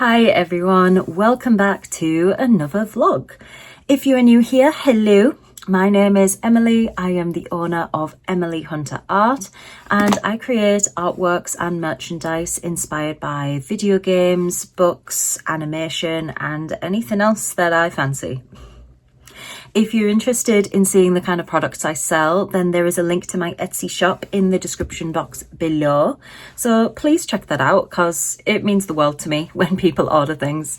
Hi everyone, welcome back to another vlog. If you are new here, hello. My name is Emily. I am the owner of Emily Hunter Art and I create artworks and merchandise inspired by video games, books, animation and anything else that I fancy. If you're interested in seeing the kind of products I sell, then there is a link to my Etsy shop in the description box below. So please check that out because it means the world to me when people order things.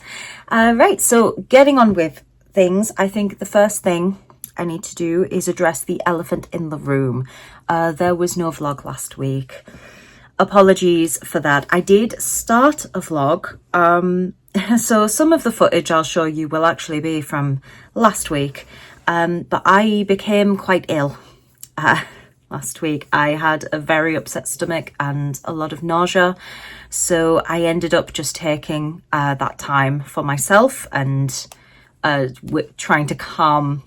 Right, so getting on with things, I think the first thing I need to do is address the elephant in the room. There was no vlog last week. Apologies for that. I did start a vlog. So some of the footage I'll show you will actually be from last week, but I became quite ill last week. I had a very upset stomach and a lot of nausea, so I ended up just taking that time for myself and trying to calm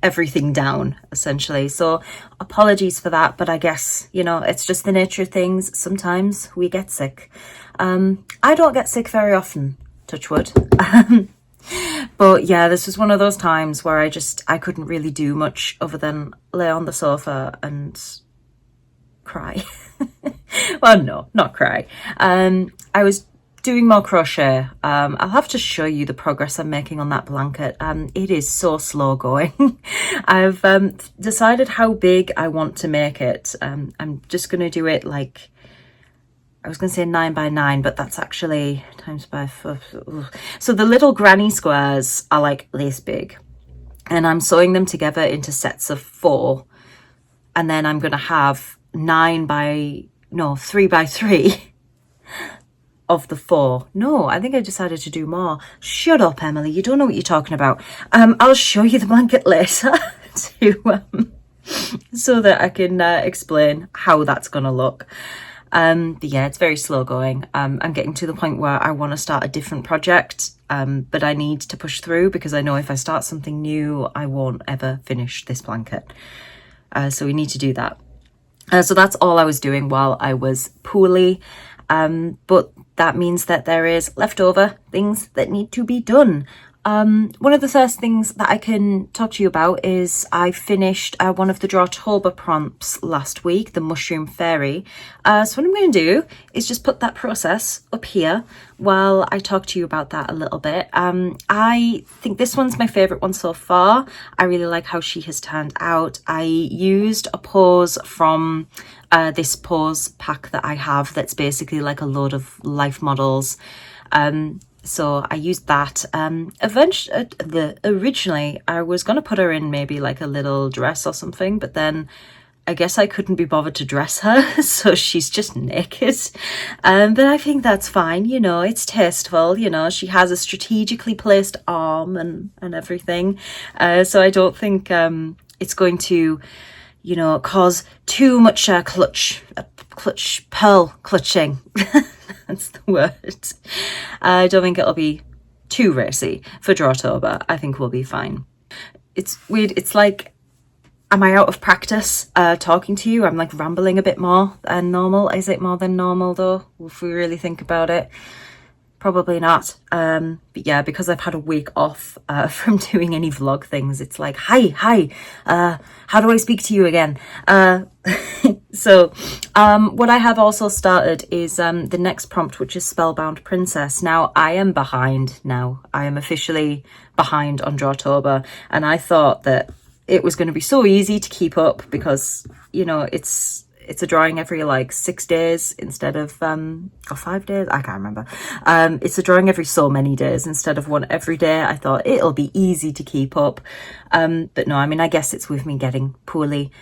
everything down essentially. So apologies for that, but I guess, you know, it's just the nature of things. Sometimes we get sick. I don't get sick very often, touch wood. But yeah, this was one of those times where I couldn't really do much other than lay on the sofa and cry. Well, no, not cry. I was doing more crochet. I'll have to show you the progress I'm making on that blanket. It is so slow going. I've decided how big I want to make it. I'm just going to do it like, I was going to say 9 by 9, but that's actually times by 4. So the little granny squares are like this big, and I'm sewing them together into sets of 4, and then I'm going to have 3 by 3 of the 4. No, I think I decided to do more. Shut up, Emily, you don't know what you're talking about. I'll show you the blanket later so that I can explain how that's going to look. But yeah, it's very slow going. I'm getting to the point where I want to start a different project, but I need to push through because I know if I start something new, I won't ever finish this blanket. So we need to do that. So that's all I was doing while I was poorly. But that means that there is leftover things that need to be done. One of the first things that I can talk to you about is I finished one of the Drawtober prompts last week, the Mushroom Fairy. So what I'm going to do is just put that process up here while I talk to you about that a little bit. I think this one's my favourite one so far. I really like how she has turned out. I used a pose from this pose pack that I have that's basically like a load of life models. So I used that. Originally I was going to put her in maybe like a little dress or something, but then I guess I couldn't be bothered to dress her, so she's just naked. But I think that's fine, you know, it's tasteful, you know, she has a strategically placed arm and everything. So I don't think it's going to, you know, cause too much pearl clutching. That's the word. I don't think it'll be too racy for Drawtober. I think we'll be fine. It's weird. It's like, am I out of practice talking to you? I'm like rambling a bit more than normal. Is it more than normal though, if we really think about it? Probably not. But yeah, because I've had a week off from doing any vlog things, it's like, hi, how do I speak to you again? So what I have also started is the next prompt, which is Spellbound Princess. Now I am behind now. I am officially behind on Drawtober, and I thought that it was going to be so easy to keep up because, you know, it's a drawing every like 6 days instead of or 5 days, I can't remember. It's a drawing every so many days instead of one every day. I thought it'll be easy to keep up, but no, I mean, I guess it's with me getting poorly.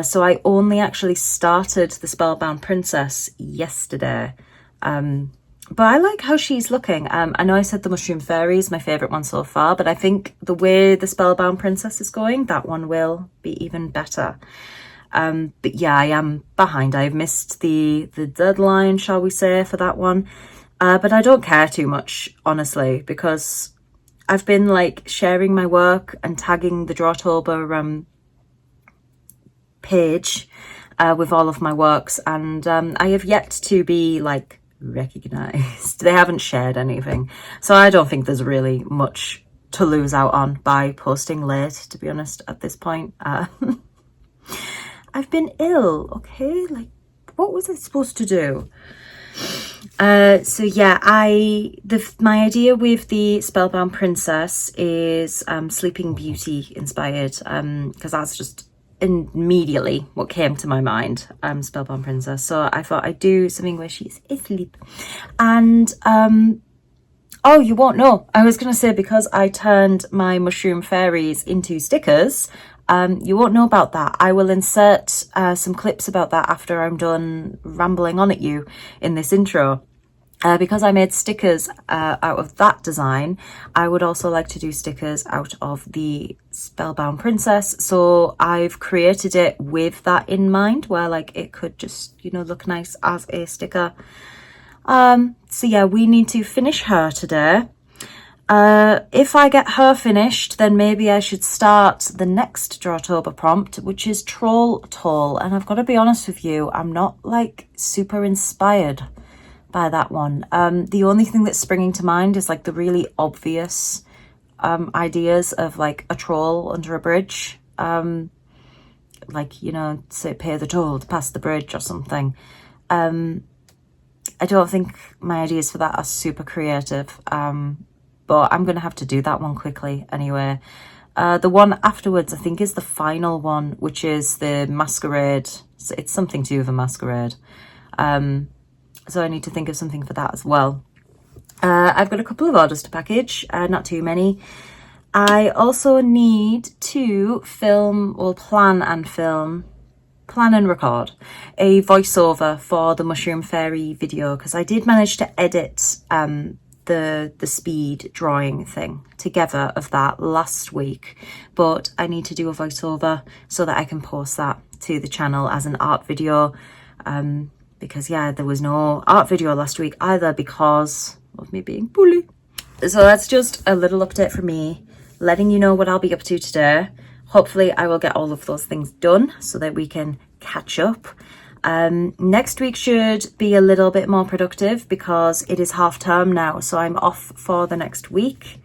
So I only actually started the Spellbound Princess yesterday, but I like how she's looking. I know I said the Mushroom Fairy is my favourite one so far, but I think the way the Spellbound Princess is going, that one will be even better. But yeah, I am behind. I've missed the deadline, shall we say, for that one. But I don't care too much, honestly, because I've been like sharing my work and tagging the Drawtober page with all of my works, and I have yet to be like recognized. They haven't shared anything. So I don't think there's really much to lose out on by posting late, to be honest, at this point. I've been ill, okay? Like, what was I supposed to do? So yeah, my idea with the Spellbound Princess is Sleeping Beauty inspired, because that's just immediately what came to my mind, Spellbound Princess. So I thought I'd do something where she's asleep. And oh, you won't know. I was going to say, because I turned my mushroom fairies into stickers, you won't know about that. I will insert some clips about that after I'm done rambling on at you in this intro. Because I made stickers out of that design, I would also like to do stickers out of the Spellbound Princess. So I've created it with that in mind, where like it could just, you know, look nice as a sticker. So yeah, we need to finish her today. If I get her finished, then maybe I should start the next Drawtober prompt, which is Troll Toll. And I've got to be honest with you, I'm not like super inspired by that one. The only thing that's springing to mind is like the really obvious ideas of like a troll under a bridge, like, you know, say pay the toll to pass the bridge or something. I don't think my ideas for that are super creative, but I'm gonna have to do that one quickly anyway. The one afterwards, I think, is the final one, which is the masquerade. So it's something to do with a masquerade. So I need to think of something for that as well. I've got a couple of orders to package, not too many. I also need to plan and record a voiceover for the Mushroom Fairy video, because I did manage to edit the speed drawing thing together of that last week, but I need to do a voiceover so that I can post that to the channel as an art video. Because yeah, there was no art video last week either because of me being poorly. So that's just a little update from me, letting you know what I'll be up to today. Hopefully I will get all of those things done so that we can catch up. Next week should be a little bit more productive because it is half term now, so I'm off for the next week.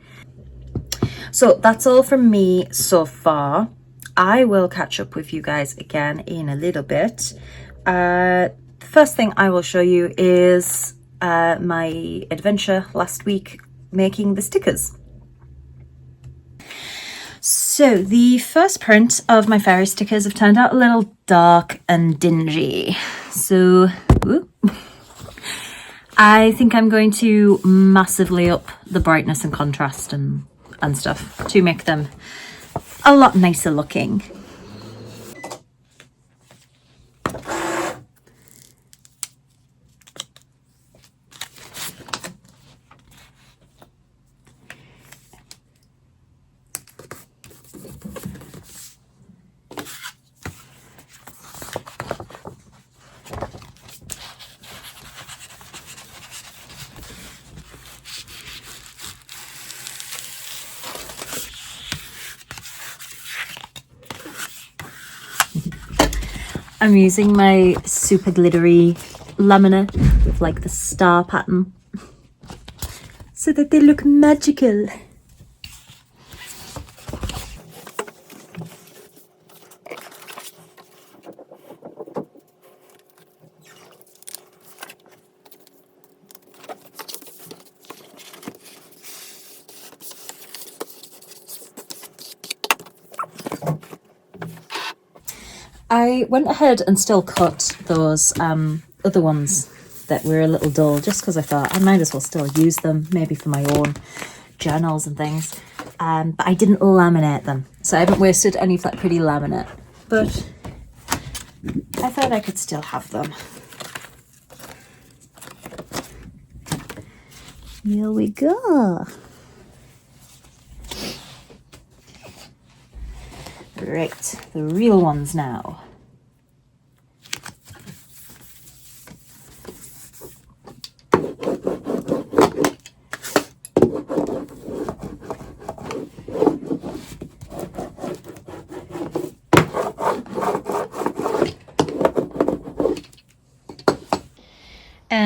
So that's all from me so far. I will catch up with you guys again in a little bit. First thing I will show you is my adventure last week making the stickers. So the first print of my fairy stickers have turned out a little dark and dingy. So I think I'm going to massively up the brightness and contrast and stuff to make them a lot nicer looking. I'm using my super glittery laminate with like the star pattern so that they look magical. I went ahead and still cut those other ones that were a little dull, just because I thought I might as well still use them, maybe for my own journals and things. But I didn't laminate them, so I haven't wasted any of that pretty laminate. But I thought I could still have them. Here we go. Right, the real ones now.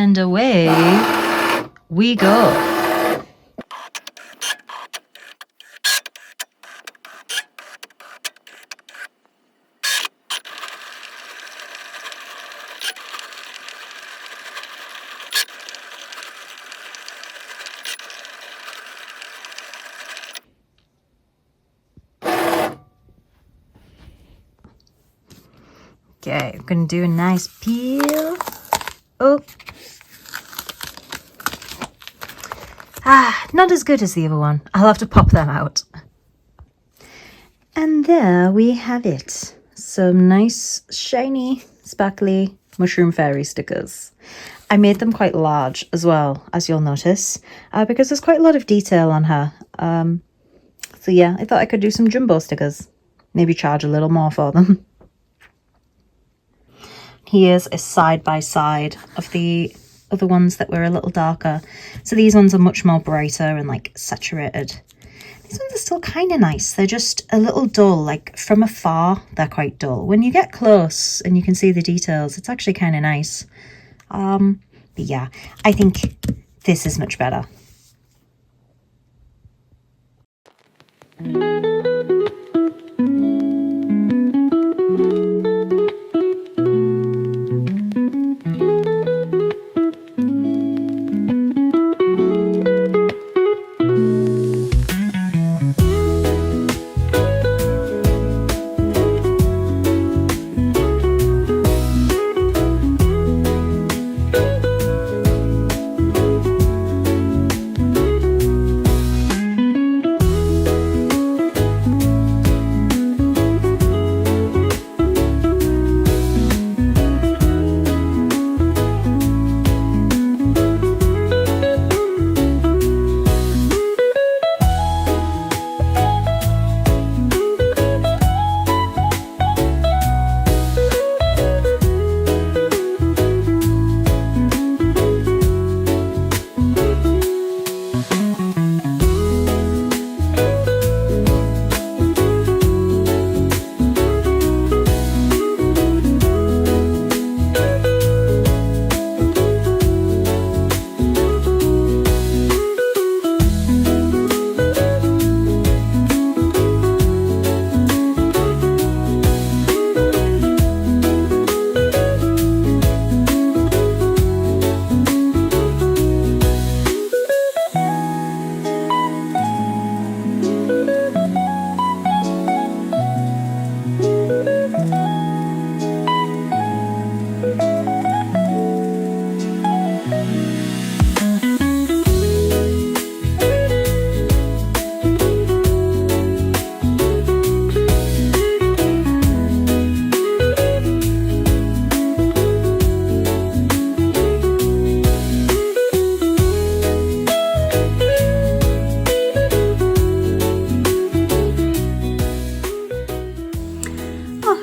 And away we go. Okay, I'm gonna do a nice peel. Oh. Not as good as the other one. I'll have to pop them out. And there we have it. Some nice, shiny, sparkly mushroom fairy stickers. I made them quite large as well, as you'll notice, because there's quite a lot of detail on her. So yeah, I thought I could do some jumbo stickers. Maybe charge a little more for them. Here's a side-by-side of the other ones that were a little darker. So these ones are much more brighter and like saturated. These ones are still kind of nice. They're just a little dull, like from afar, they're quite dull. When you get close and you can see the details, it's actually kind of nice. But yeah, I think this is much better.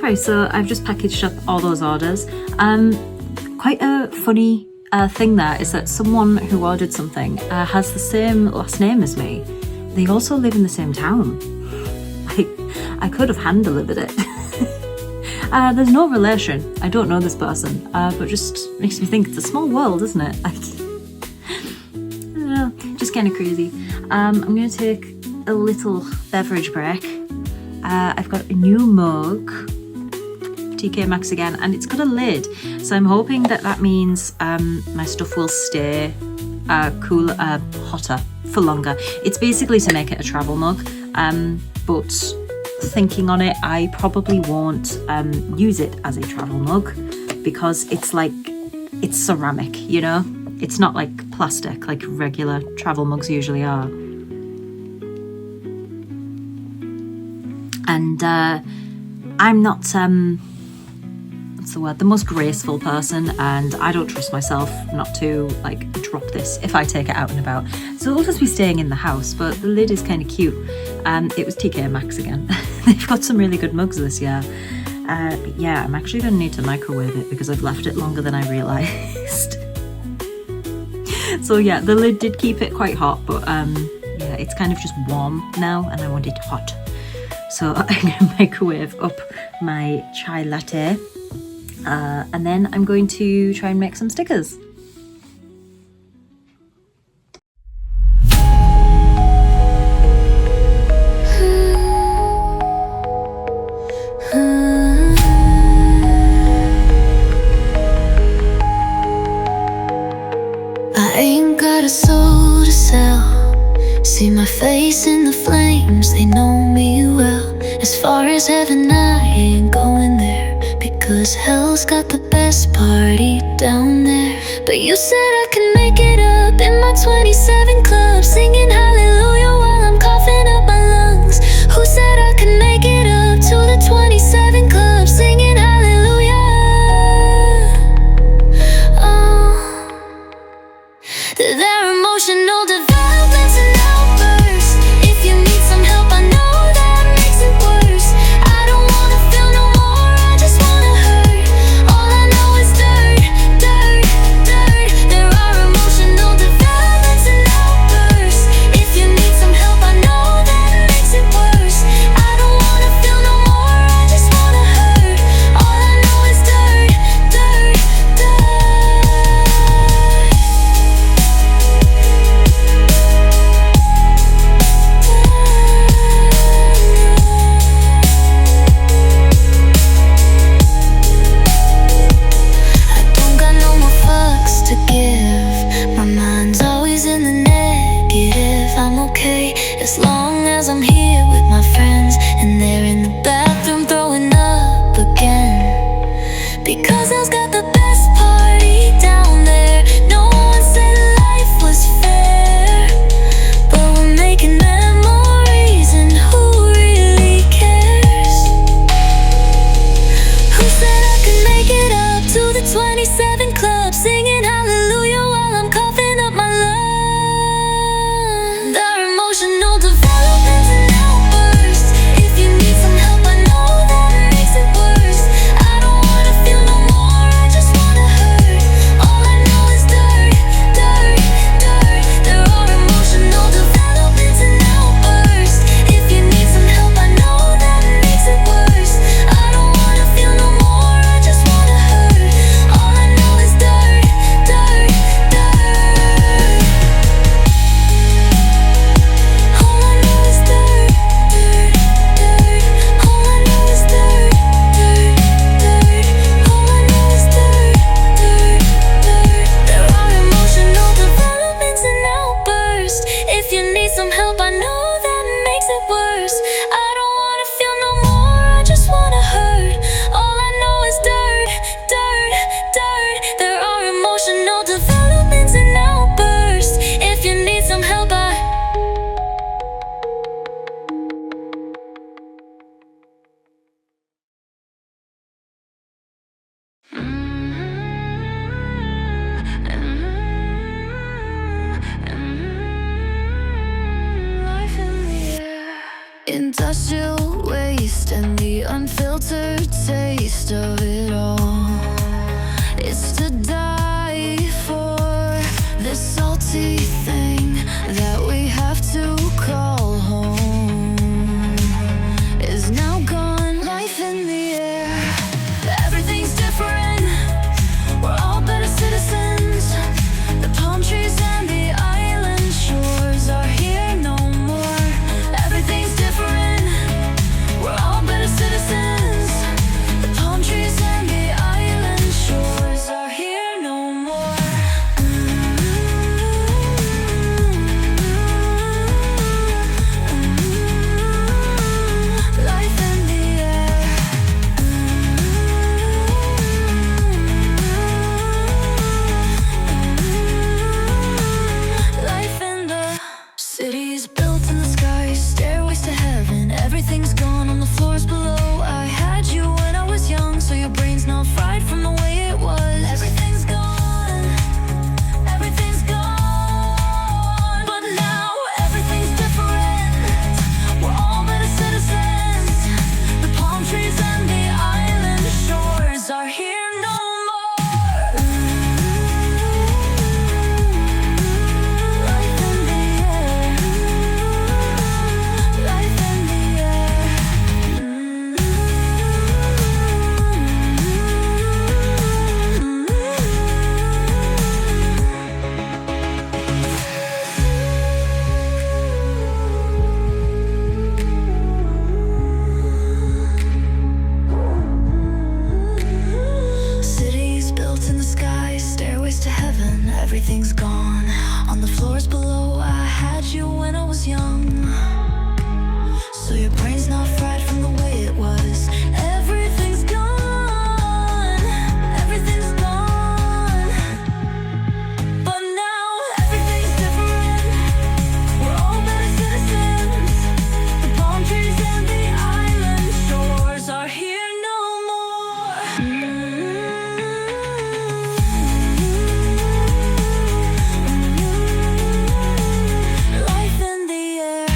Alright, so I've just packaged up all those orders. Quite a funny thing there is that someone who ordered something has the same last name as me. They also live in the same town. I could have hand delivered it. There's no relation. I don't know this person, but just makes me think it's a small world, isn't it? I don't know, just kind of crazy. I'm going to take a little beverage break. I've got a new mug, TK Maxx again, and it's got a lid. So I'm hoping that means my stuff will stay cooler, hotter for longer. It's basically to make it a travel mug, but thinking on it, I probably won't use it as a travel mug because it's ceramic, you know? It's not like plastic like regular travel mugs usually are. And I'm not, what's the word, the most graceful person, and I don't trust myself not to like drop this if I take it out and about. So it'll just be staying in the house, but the lid is kind of cute. It was TK Maxx again. They've got some really good mugs this year. But yeah, I'm actually going to need to microwave it because I've left it longer than I realised. So yeah, the lid did keep it quite hot, but yeah, it's kind of just warm now and I want it hot. So I'm going to microwave up my chai latte and then I'm going to try and make some stickers. As far as heaven, I ain't going there, because hell's got the best party down there. But you said I can make it up in my 27 club, singing hallelujah while I'm coughing up my lungs. Who said I can make it up to the 27 club, singing hallelujah? Oh, there are emotional developments and outbursts. If you need some help, I know that makes it worse. I don't wanna feel no more, I just wanna hurt. All I know is dirt, dirt, dirt. There are emotional developments and outbursts. If you need some help, I know that makes it worse. I don't wanna feel no more, I just wanna hurt. All I know is dirt, dirt, dirt. I don't got no more fucks to give. My mind's always in the negative. I'm okay as long as I'm here with my friends, and they're in the bathroom throwing up again. Because I've got the best party down there. No one said life was fair, but we're making memories, and who really cares? Who said I could make it up to the 27 club, singing hallelujah while I'm coughing up my lungs? There are emotional developments and outbursts. If you need some help, I know that makes it worse. I don't wanna feel no more, I just wanna hurt. All I know is dirt, dirt, dirt. There are emotional developments and outbursts. If you need some help, I know that makes it worse. I don't wanna feel no more, I just wanna hurt. All I know is dirt, dirt, dirt. All I know is dirt, dirt, dirt. All I know is dirt, dirt, dirt. All I know is dirt, dirt, dirt. There are emotional developments and outbursts. If you need some help, I know that makes it worse. I don't wanna feel no more, I just wanna hurt. All I know is dirt, dirt, dirt. There are emotional developments and outbursts. If you need some help, life in the air. Industrial waste and the unfiltered taste of it all. It's to die for, this salty thing that we have to call home is now gone. Life in the air. Everything's different, we're all better citizens. The palm trees and the island shores are here no more. Everything's different, we're all better citizens. The palm trees and the Life in the air.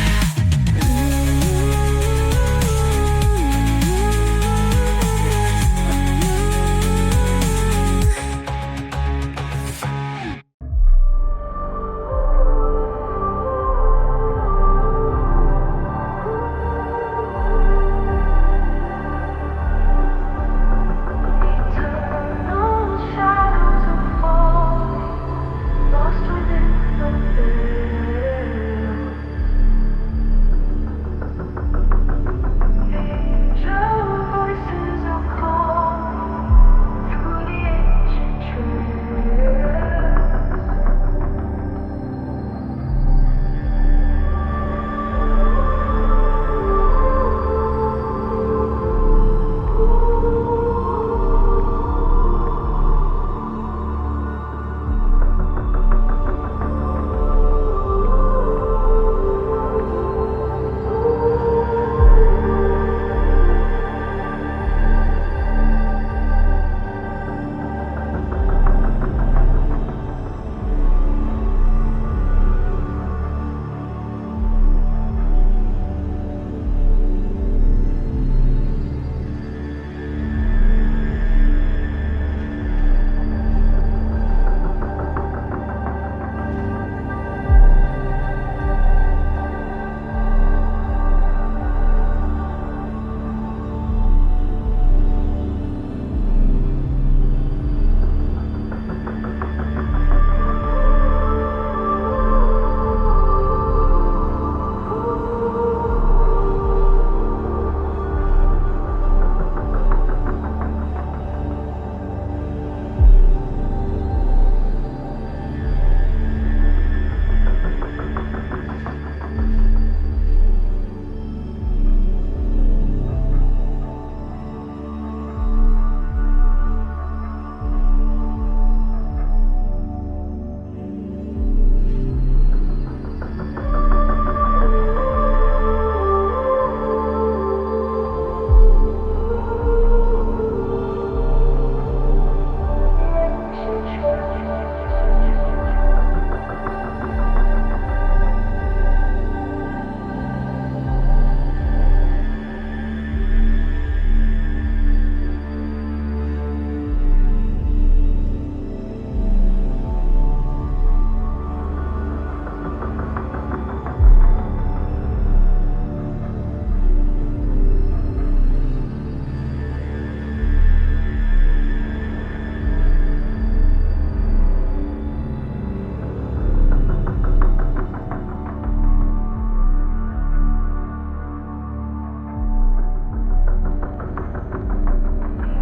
Eternal shadows are falling, lost within the veil. Angel voices are calling through the ancient trails.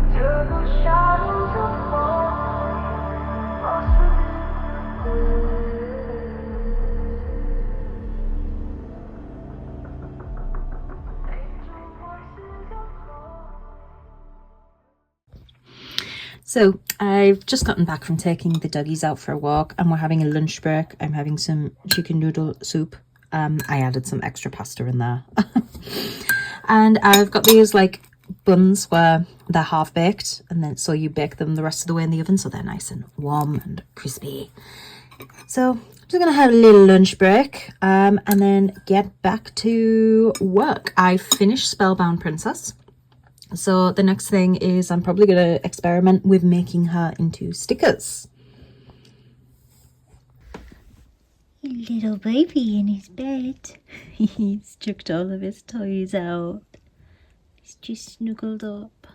Eternal shadows are falling, lost within the veil. Angel voices are calling. So I've just gotten back from taking the doggies out for a walk and we're having a lunch break. I'm having some chicken noodle soup. I added some extra pasta in there. And I've got these like buns where they're half baked, and then so you bake them the rest of the way in the oven so they're nice and warm and crispy. So I'm just gonna have a little lunch break and then get back to work. I finished Spellbound Princess, so the next thing is I'm probably gonna experiment with making her into stickers. Little baby in his bed. He's chucked all of his toys out. He's just snuggled up.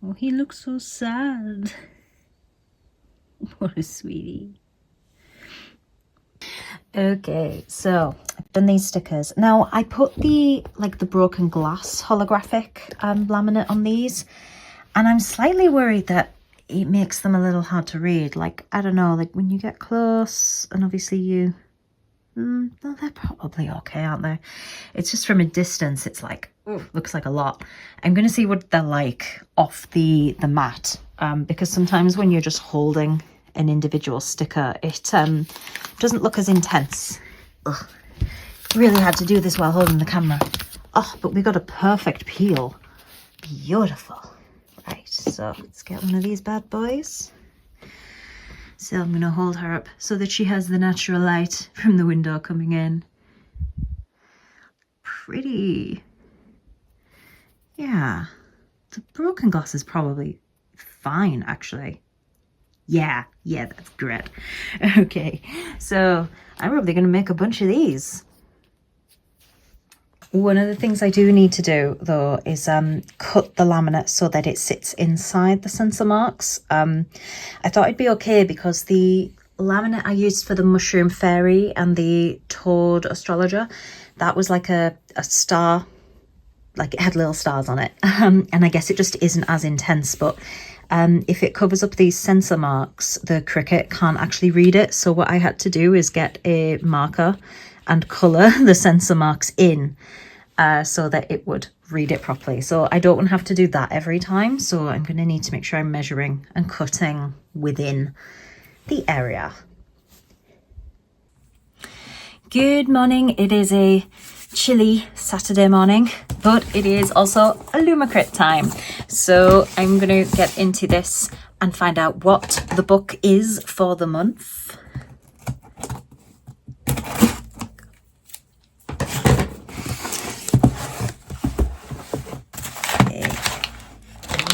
Oh, he looks so sad. What a sweetie. Okay, so I've done these stickers. Now I put the broken glass holographic laminate on these, and I'm slightly worried that it makes them a little hard to read. Like, I don't know, like when you get close and obviously you, no, they're probably okay, aren't they? It's just from a distance, it's like, ooh, looks like a lot. I'm going to see what they're like off the mat, because sometimes when you're just holding an individual sticker, it doesn't look as intense. Ugh. Really had to do this while holding the camera. Oh, but we got a perfect peel. Beautiful. So let's get one of these bad boys. So I'm going to hold her up so that she has the natural light from the window coming in. Pretty. Yeah. The broken glass is probably fine, actually. Yeah, that's great. Okay, so I'm probably going to make a bunch of these. One of the things I do need to do, though, is cut the laminate so that it sits inside the sensor marks. I thought it'd be okay because the laminate I used for the Mushroom Fairy and the Toad Astrologer, that was like a star, like it had little stars on it. And I guess it just isn't as intense, but if it covers up these sensor marks, the Cricut can't actually read it. So what I had to do is get a marker and colour the sensor marks in so that it would read it properly. So I don't want to have to do that every time. So I'm going to need to make sure I'm measuring and cutting within the area. Good morning. It is a chilly Saturday morning, but it is also a Lumacrit time. So I'm going to get into this and find out what the book is for the month.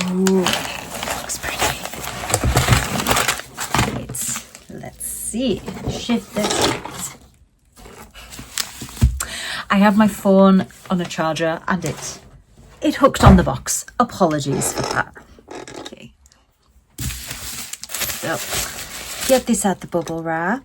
Ooh, looks pretty. Let's see. Shift this. I have my phone on a charger and it hooked on the box. Apologies for that. Okay. So get this out the bubble wrap.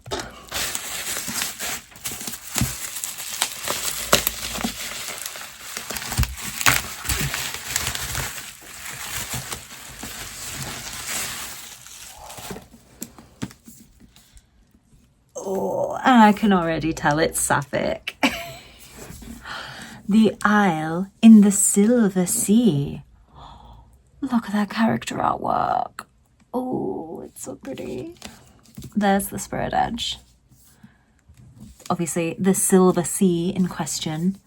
Oh, and I can already tell it's sapphic. The Isle in the Silver Sea. Look at that character artwork. Oh, it's so pretty. There's the spread edge. Obviously, the Silver Sea in question.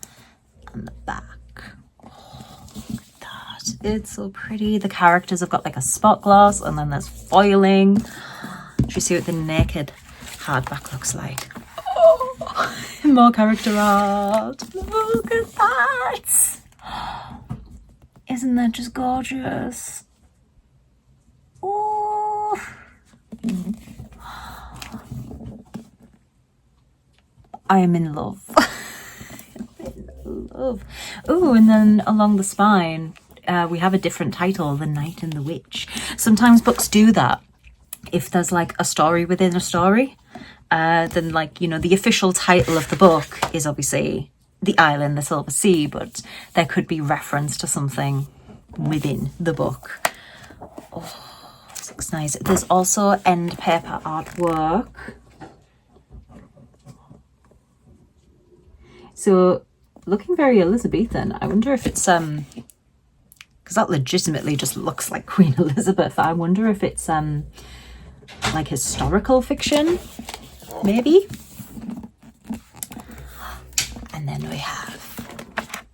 And the back. Oh, look at that. It's so pretty. The characters have got like a spot gloss and then there's foiling. Should we see what the naked hardback looks like? Oh, more character art. Look at that. Isn't that just gorgeous? Oh. I am in love. I'm in love. Oh, and then along the spine, we have a different title, The Knight and the Witch. Sometimes books do that. If there's like a story within a story, then like, you know, the official title of the book is obviously The Isle in the Silver Sea, but there could be reference to something within the book. Oh, this looks nice. There's also end paper artwork. So looking very Elizabethan. I wonder if it's because that legitimately just looks like Queen Elizabeth. I wonder if it's like historical fiction, maybe. And then we have,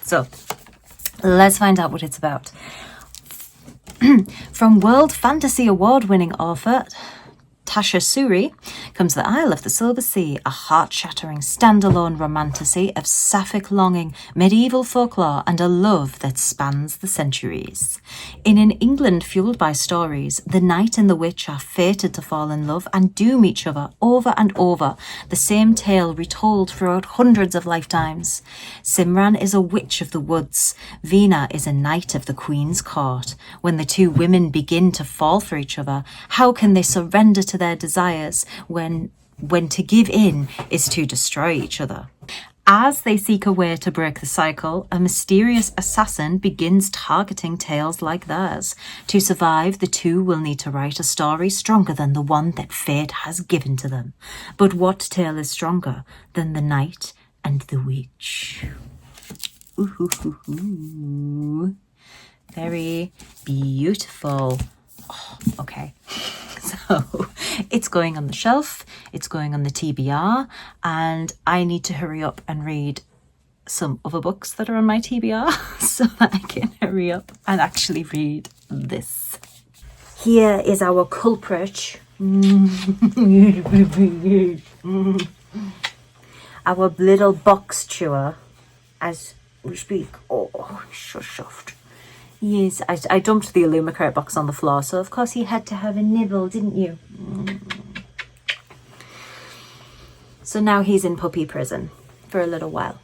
so let's find out what it's about. From World Fantasy Award-winning author Tasha Suri comes The Isle of the Silver Sea, a heart-shattering standalone romantasy of sapphic longing, medieval folklore, and a love that spans the centuries. In an England fueled by stories, the knight and the witch are fated to fall in love and doom each other over and over, the same tale retold throughout hundreds of lifetimes. Simran is a witch of the woods. Veena is a knight of the Queen's court. When the two women begin to fall for each other, how can they surrender to their desires when to give in is to destroy each other? As they seek a way to break the cycle, a mysterious assassin begins targeting tales like theirs. To survive, the two will need to write a story stronger than the one that fate has given to them. But what tale is stronger than the knight and the witch? Ooh, very beautiful. Oh, okay. So it's going on the shelf, it's going on the TBR, and I need to hurry up and read some other books that are on my TBR so that I can hurry up and actually read this. Here is our culprit. Our little box chewer as we speak. Oh, he's so soft. Yes, I dumped the Illumicrate box on the floor, so of course you had to have a nibble, didn't you? So now he's in puppy prison for a little while.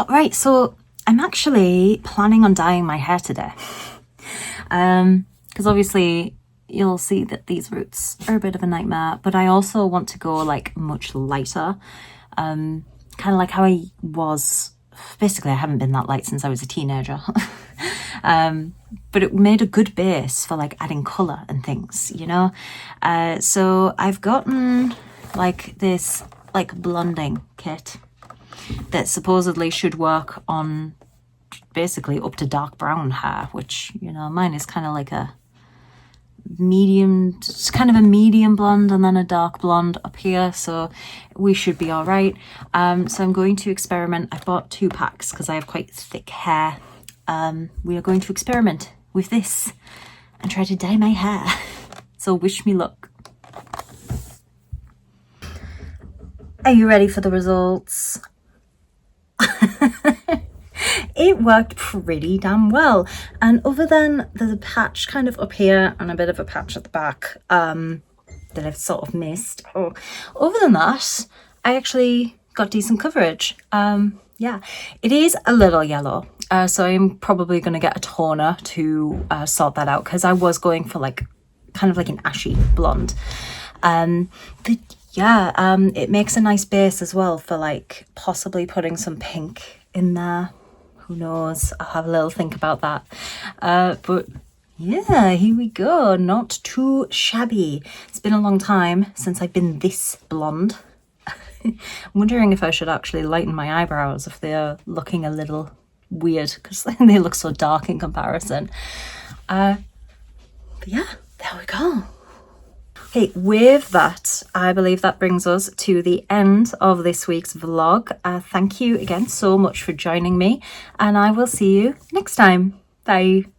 Right, so I'm actually planning on dyeing my hair today. Because obviously you'll see that these roots are a bit of a nightmare, but I also want to go like much lighter. Kind of like how I was, basically I haven't been that light since I was a teenager. But it made a good base for like adding colour and things, you know? So I've gotten like this like blonding kit that supposedly should work on basically up to dark brown hair, which, you know, mine is kind of like a medium, it's kind of a medium blonde and then a dark blonde up here, so we should be all right. So I'm going to experiment. I bought 2 packs because I have quite thick hair. We are going to experiment with this and try to dye my hair. So wish me luck. Are you ready for the results? It worked pretty damn well, and other than there's a patch kind of up here and a bit of a patch at the back that I've sort of missed. Other than that, I actually got decent coverage. Yeah, it is a little yellow, so I'm probably going to get a toner to sort that out, because I was going for like kind of like an ashy blonde. But yeah, it makes a nice base as well for like possibly putting some pink in there. Who knows? I'll have a little think about that. But yeah, here we go. Not too shabby. It's been a long time since I've been this blonde. I'm wondering if I should actually lighten my eyebrows if they're looking a little weird, because they look so dark in comparison. But yeah, there we go. Okay, with that, I believe that brings us to the end of this week's vlog. Thank you again so much for joining me, and I will see you next time. Bye.